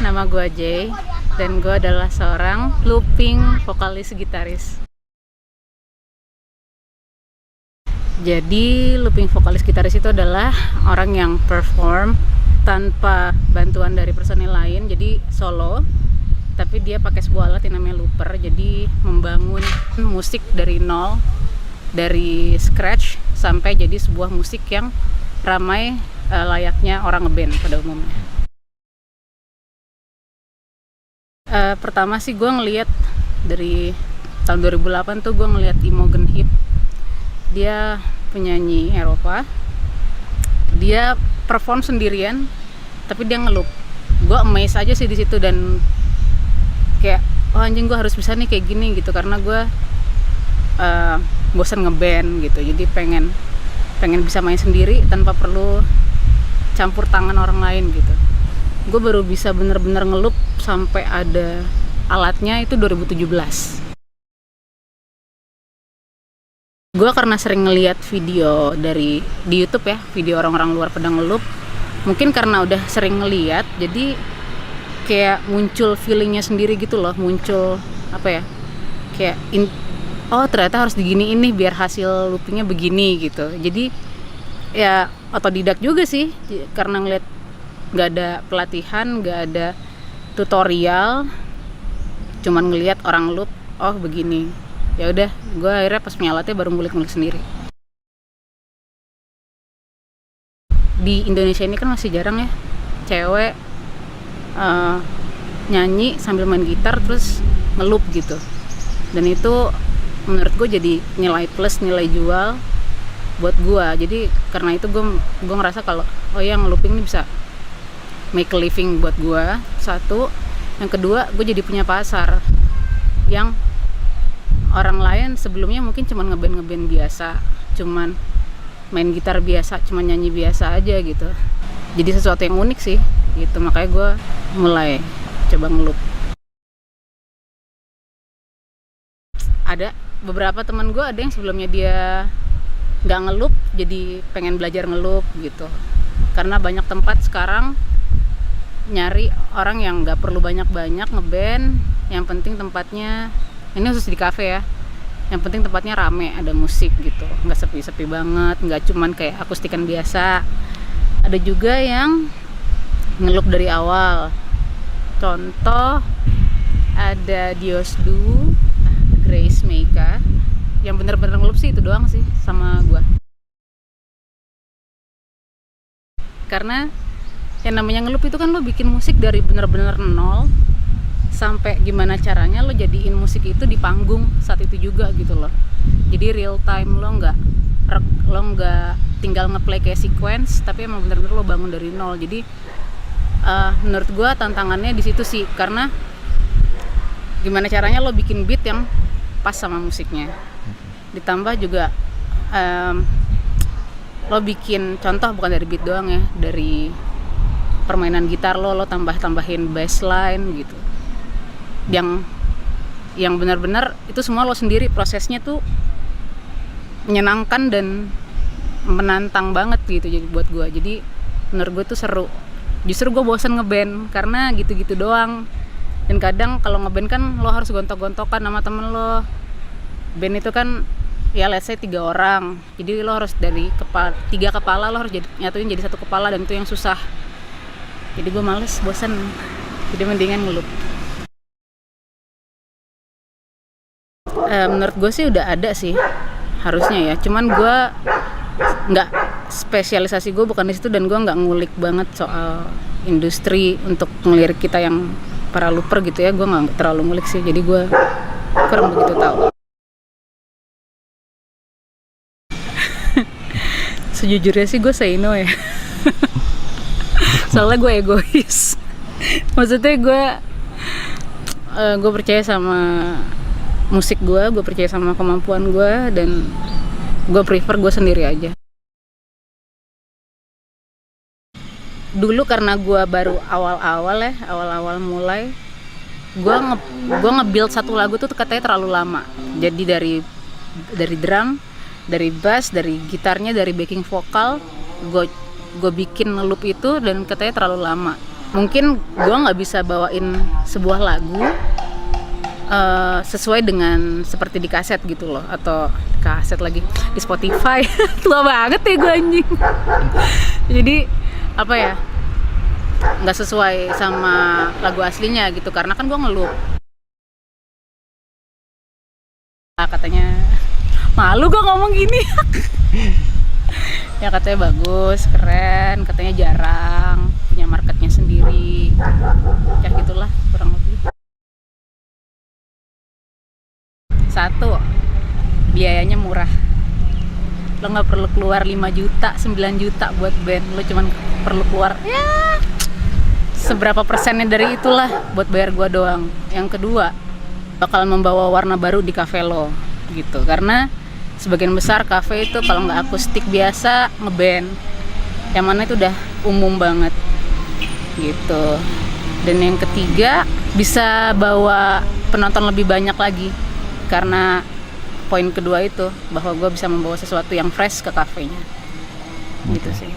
Nama gue Jay dan gue adalah seorang looping vokalis gitaris. Jadi looping vokalis gitaris itu adalah orang yang perform tanpa bantuan dari personil lain, jadi solo, tapi dia pakai sebuah alat yang namanya looper. Jadi membangun musik dari nol, dari scratch sampai jadi sebuah musik yang ramai, layaknya orang ngeband pada umumnya. Pertama sih gue ngeliat dari tahun 2008 tuh gue ngeliat Imogen Heap. Dia penyanyi Eropa, dia perform sendirian tapi dia ngeloop. Gue amazed aja sih di situ dan kayak oh anjing, gue harus bisa nih kayak gini gitu, karena gue bosan ngeband gitu. Jadi pengen bisa main sendiri tanpa perlu campur tangan orang lain gitu. Gue baru bisa bener-bener ngeloop sampai ada alatnya itu 2017. Gue karena sering ngeliat video di YouTube ya, video orang-orang luar pada ngeloop, mungkin karena udah sering ngeliat, jadi kayak muncul feelingnya sendiri gitu loh, muncul apa ya, kayak oh ternyata harus diginiin nih biar hasil loopingnya begini gitu. Jadi ya otodidak juga sih, karena ngeliat nggak ada pelatihan, nggak ada tutorial, cuman ngeliat orang loop, oh begini. Ya udah, gue akhirnya pas punya alatnya baru ngulik-ngulik sendiri. Di Indonesia ini kan masih jarang ya cewek nyanyi sambil main gitar terus ngeloop gitu, dan itu menurut gue jadi nilai plus, nilai jual buat gue. Jadi karena itu gue ngerasa kalau oh ya ngelooping ini bisa make a living buat gue, satu. Yang kedua, gue jadi punya pasar yang orang lain sebelumnya mungkin cuman ngeband biasa, cuman main gitar biasa, cuman nyanyi biasa aja gitu. Jadi sesuatu yang unik sih gitu, makanya gue mulai coba ngeloop. Ada beberapa teman gue, ada yang sebelumnya dia nggak ngeloop jadi pengen belajar ngeloop gitu, karena banyak tempat sekarang nyari orang yang nggak perlu banyak-banyak ngeband, yang penting tempatnya, ini khusus di kafe ya, yang penting tempatnya rame, ada musik gitu, nggak sepi-sepi banget, nggak cuman kayak akustikan biasa. Ada juga yang ngeloop dari awal, contoh ada Diosdu, Grace Meika, yang bener-bener ngeloop sih itu doang sih sama gua. Karena yang namanya ngeloop itu kan lo bikin musik dari bener-bener nol sampai gimana caranya lo jadiin musik itu di panggung saat itu juga gitu loh. Jadi real time, lo nggak tinggal ngeplay kayak sequence, tapi emang bener-bener lo bangun dari nol. Jadi menurut gue tantangannya di situ sih, karena gimana caranya lo bikin beat yang pas sama musiknya. Ditambah juga lo bikin contoh bukan dari beat doang ya, dari permainan gitar lo tambahin bassline gitu, yang benar-benar itu semua lo sendiri, prosesnya tuh menyenangkan dan menantang banget gitu jadi buat gue. Jadi menurut gue tuh seru. Justru gue bosan ngeband karena gitu-gitu doang, dan kadang kalau ngeband kan lo harus gontok-gontokan sama temen lo. Band itu kan ya let's say 3 orang, jadi lo harus dari 3 kepala lo harus nyatuin jadi 1 kepala, dan itu yang susah. Jadi gue males, bosan, jadi mendingan ngeloop. Menurut gue sih udah ada sih harusnya ya, cuman gue nggak, spesialisasi gue bukan di situ, dan gue nggak ngulik banget soal industri untuk ngelirik kita yang para looper gitu ya. Gue nggak terlalu ngulik sih, jadi gue kurang begitu tahu. Sejujurnya sih gue say no ya. Soalnya gue egois. Maksudnya Gue percaya sama musik gue percaya sama kemampuan gue, dan gue prefer gue sendiri aja. Dulu karena gue baru awal-awal mulai, gue nge-build satu lagu tuh katanya terlalu lama. Jadi dari drum, dari bass, dari gitarnya, dari backing vokal, gue bikin loop itu dan katanya terlalu lama. Mungkin gue nggak bisa bawain sebuah lagu sesuai dengan seperti di kaset gitu loh, atau kaset lagi di Spotify. Tua banget ya gue anjing. Jadi apa ya, nggak sesuai sama lagu aslinya gitu, karena kan gue ngelup. Katanya malu gue ngomong gini. Ya katanya bagus, keren, katanya jarang, punya marketnya sendiri, ya gitulah kurang lebih. Satu, biayanya murah. Lo nggak perlu keluar 5 juta, 9 juta buat band. Lo cuman perlu keluar ya seberapa persennya dari itulah buat bayar gua doang. Yang kedua, bakal membawa warna baru di kafe lo gitu, karena sebagian besar kafe itu kalau nggak akustik biasa ngeband, yang mana itu udah umum banget gitu. Dan yang ketiga, bisa bawa penonton lebih banyak lagi, karena poin kedua itu bahwa gue bisa membawa sesuatu yang fresh ke kafenya gitu sih.